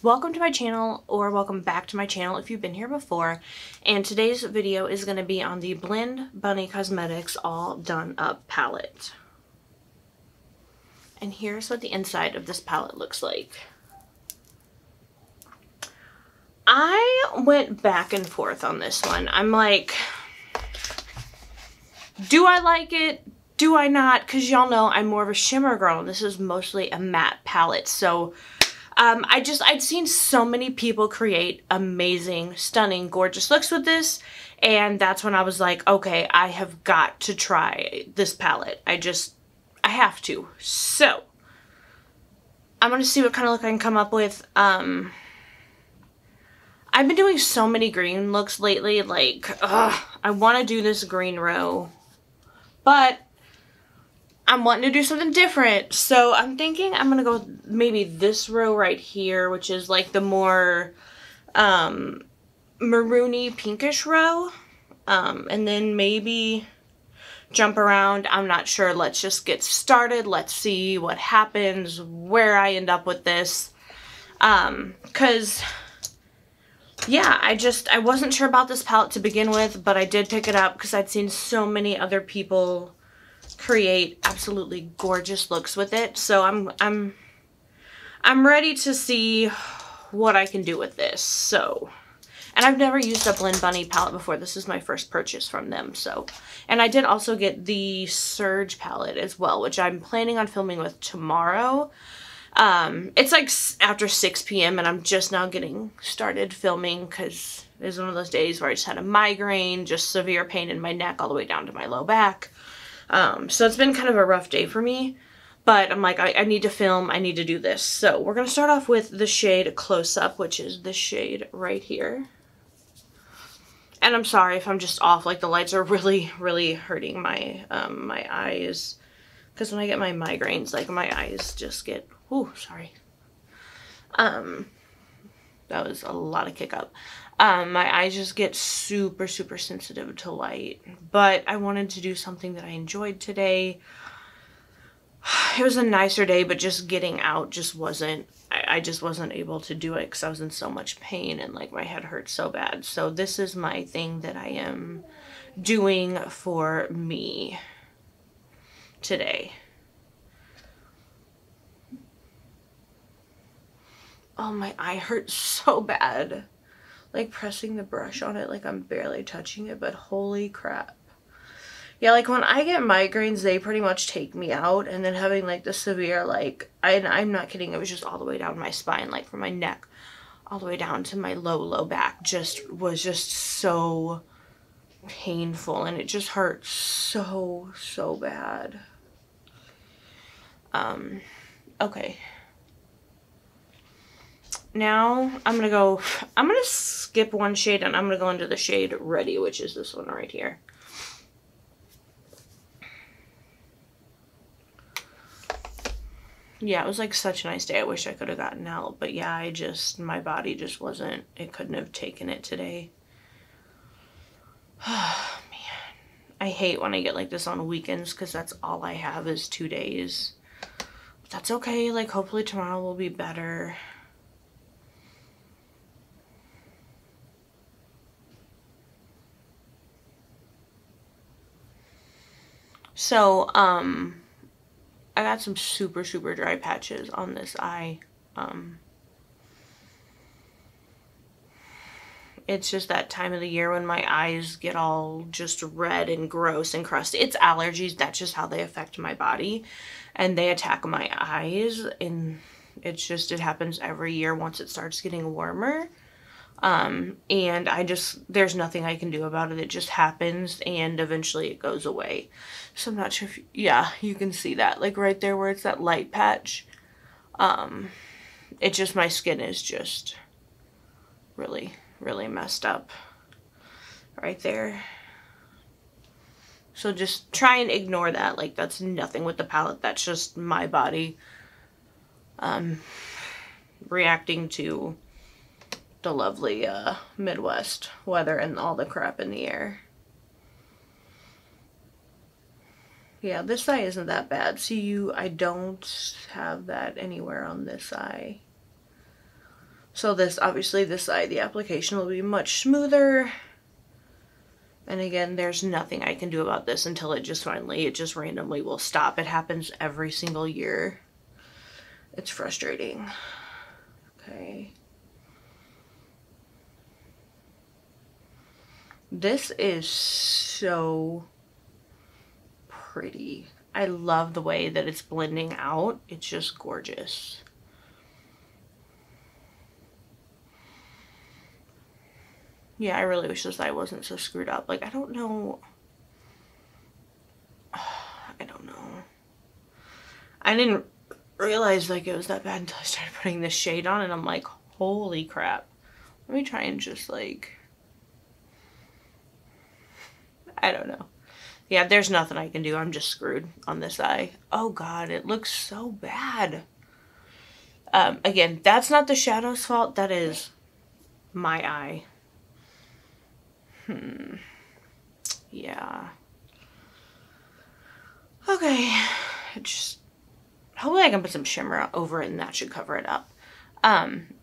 Welcome to my channel, or welcome back to my channel if you've been here before. And today's video is going to be on the Blend Bunny Cosmetics All Done Up palette. And here's what the inside of this palette looks like. I went back and forth on this one. I'm like, do I like it? Do I not? Because y'all know I'm more of a shimmer girl, and this is mostly a matte palette. So I'd seen so many people create amazing, stunning, gorgeous looks with this, and that's when I was like, okay, I have got to try this palette. I have to. So, I'm going to see what kind of look I can come up with. I've been doing so many green looks lately, like, I want to do this green row, but I'm wanting to do something different, so I'm thinking I'm gonna go with maybe this row right here, which is like the more maroony pinkish row, and then maybe jump around. I'm not sure. Let's just get started. Let's see what happens, where I end up with this, because yeah, I wasn't sure about this palette to begin with, but I did pick it up because I'd seen so many other people create absolutely gorgeous looks with it. So I'm ready to see what I can do with this. So, and I've never used a Blend Bunny palette before. This is my first purchase from them. So, and I did also get the Surge palette as well, which I'm planning on filming with tomorrow. It's like after 6 p.m. and I'm just now getting started filming because it's one of those days where I just had a migraine, just severe pain in my neck all the way down to my low back. So it's been kind of a rough day for me, but I'm like, I need to film, I need to do this. So we're going to start off with the shade Close Up, which is this shade right here. And I'm sorry if I'm just off, like the lights are really, really hurting my, my eyes, because when I get my migraines, like my eyes just get, ooh, sorry. That was a lot of kick up. My eyes just get super, super sensitive to light. But I wanted to do something that I enjoyed today. It was a nicer day, but just getting out just wasn't, I just wasn't able to do it because I was in so much pain and like my head hurt so bad. So this is my thing that I am doing for me today. Oh, my eye hurts so bad. Like pressing the brush on it, like I'm barely touching it, but holy crap. Yeah, like when I get migraines, they pretty much take me out, and then having like the severe, like, I'm not kidding, it was just all the way down my spine, like from my neck all the way down to my low back, was just so painful, and it just hurt so bad. Okay. Now I'm going to skip one shade and I'm going to go into the shade Ready, which is this one right here. Yeah, it was like such a nice day. I wish I could have gotten out, but yeah, my body just wasn't, it couldn't have taken it today. Oh, man. I hate when I get like this on weekends because that's all I have is 2 days. But that's okay. Like hopefully tomorrow will be better. So, I got some super dry patches on this eye. It's just that time of the year when my eyes get all just red and gross and crusty. It's allergies. That's just how they affect my body. And they attack my eyes. And it happens every year once it starts getting warmer. And there's nothing I can do about it. It just happens and eventually it goes away. So I'm not sure if, yeah, you can see that, like right there where it's that light patch. My skin is just really messed up right there. So just try and ignore that. Like that's nothing with the palette. That's just my body, reacting to the lovely Midwest weather and all the crap in the air. Yeah, this eye isn't that bad. See, I don't have that anywhere on this eye. So this, obviously this side, the application will be much smoother. And again, there's nothing I can do about this until it just randomly will stop. It happens every single year. It's frustrating. Okay. This is so pretty. I love the way that it's blending out. It's just gorgeous. Yeah, I really wish this eye wasn't so screwed up. Like, I don't know. I don't know. I didn't realize like it was that bad until I started putting this shade on, and I'm like, holy crap. Let me try and just like, I don't know. Yeah, there's nothing I can do. I'm just screwed on this eye. Oh God, it looks so bad. Again, that's not the shadow's fault. That is my eye. Yeah. Okay. Hopefully I can put some shimmer over it and that should cover it up.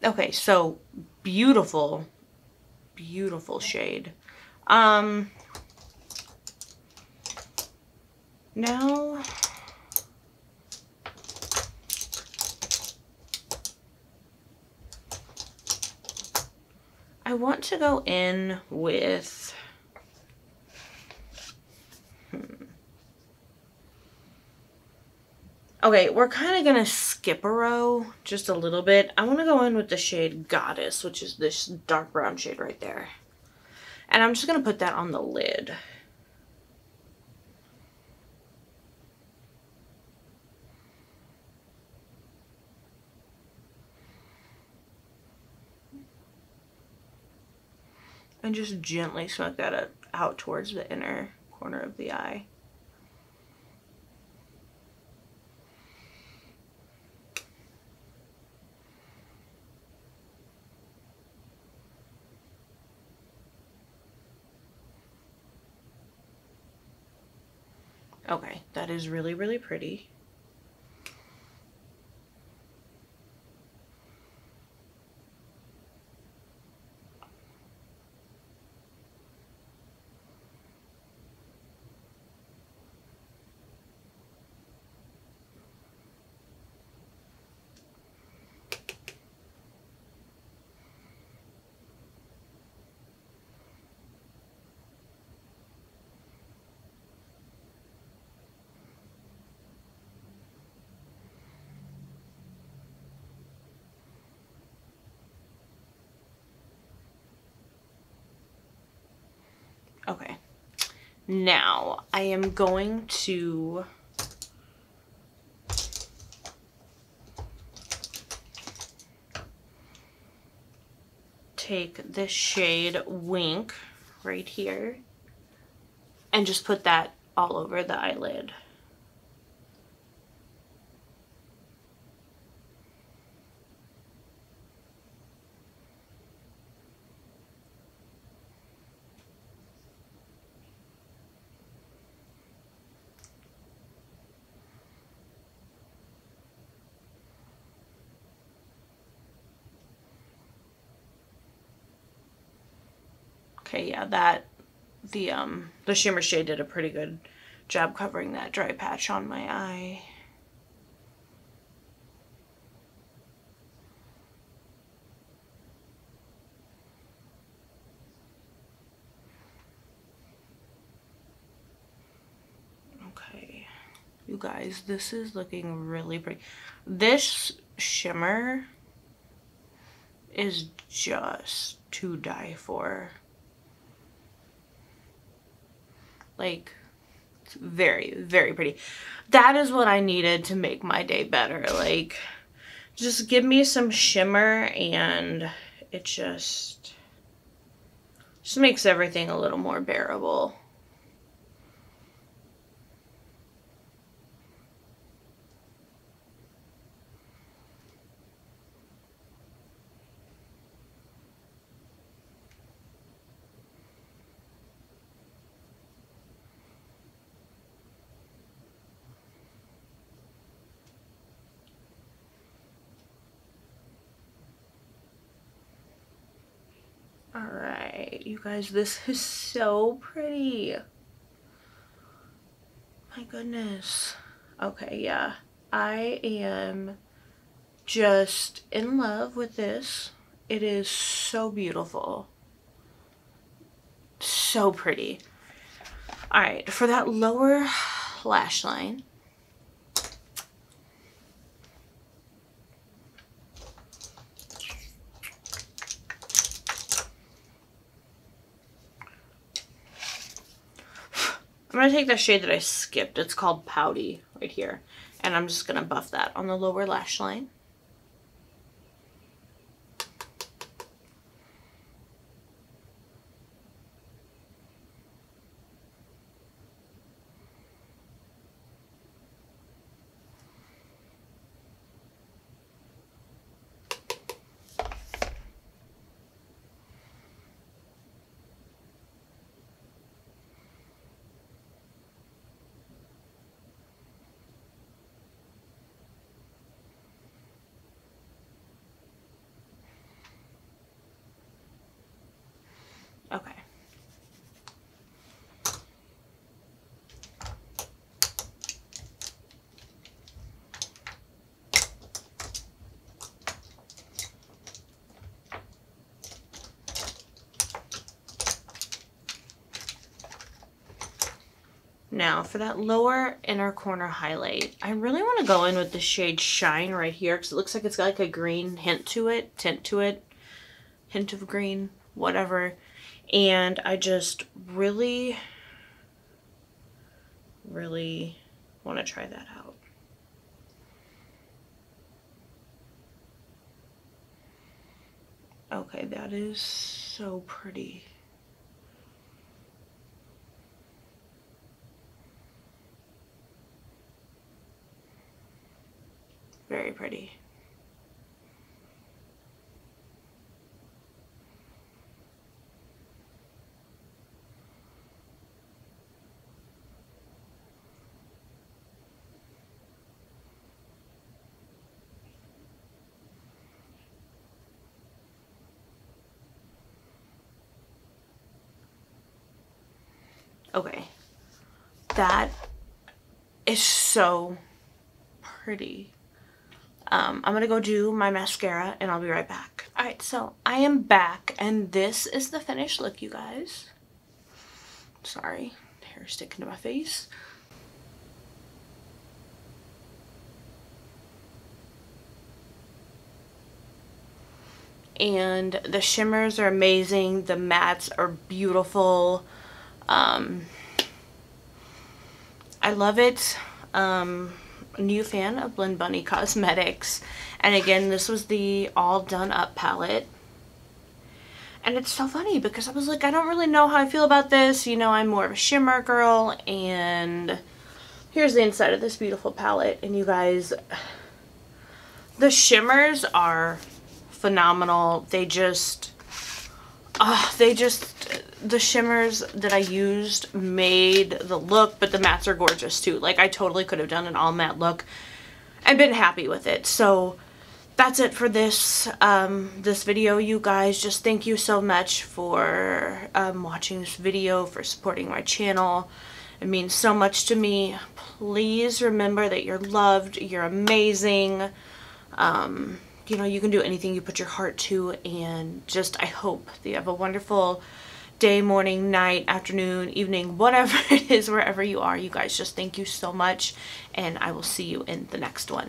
Okay, so beautiful, beautiful shade. Now I want to go in with okay, we're kind of going to skip a row just a little bit. I want to go in with the shade Goddess, which is this dark brown shade right there. And I'm just going to put that on the lid. And just gently smoke that out towards the inner corner of the eye. Okay, that is really, really pretty. Okay, now I am going to take this shade Wink right here and just put that all over the eyelid. Okay, yeah, the shimmer shade did a pretty good job covering that dry patch on my eye. Okay, you guys, this is looking really pretty. This shimmer is just to die for. Like, it's very, very pretty. That is what I needed to make my day better. Like, just give me some shimmer and it just makes everything a little more bearable. Okay, you guys, this is so pretty. My goodness. Okay, yeah. I am just in love with this. It is so beautiful. So pretty. Alright, for that lower lash line, I'm going to take the shade that I skipped. It's called Pouty right here. And I'm just going to buff that on the lower lash line. Okay. Now for that lower inner corner highlight, I really want to go in with the shade Shine right here because it looks like it's got like a green tint to it, hint of green, whatever. And I just really want to try that out. Okay, that is so pretty. Very pretty. Okay, that is so pretty. I'm gonna go do my mascara and I'll be right back. Alright, so I am back and this is the finished look, you guys. Sorry, hair sticking to my face. And the shimmers are amazing. The mattes are beautiful. I love it. New fan of Blend Bunny Cosmetics. And again, this was the All Done Up palette. And it's so funny because I was like, I don't really know how I feel about this. You know, I'm more of a shimmer girl. And here's the inside of this beautiful palette. And you guys, the shimmers are phenomenal. The shimmers that I used made the look, but the mattes are gorgeous too. Like, I totally could have done an all matte look and been happy with it. So that's it for this this video, you guys. Just thank you so much for watching this video, for supporting my channel. It means so much to me. Please remember that you're loved, you're amazing. You know, you can do anything you put your heart to, and just I hope that you have a wonderful day, morning, night, afternoon, evening, whatever it is, wherever you are. You guys, just thank you so much, and I will see you in the next one.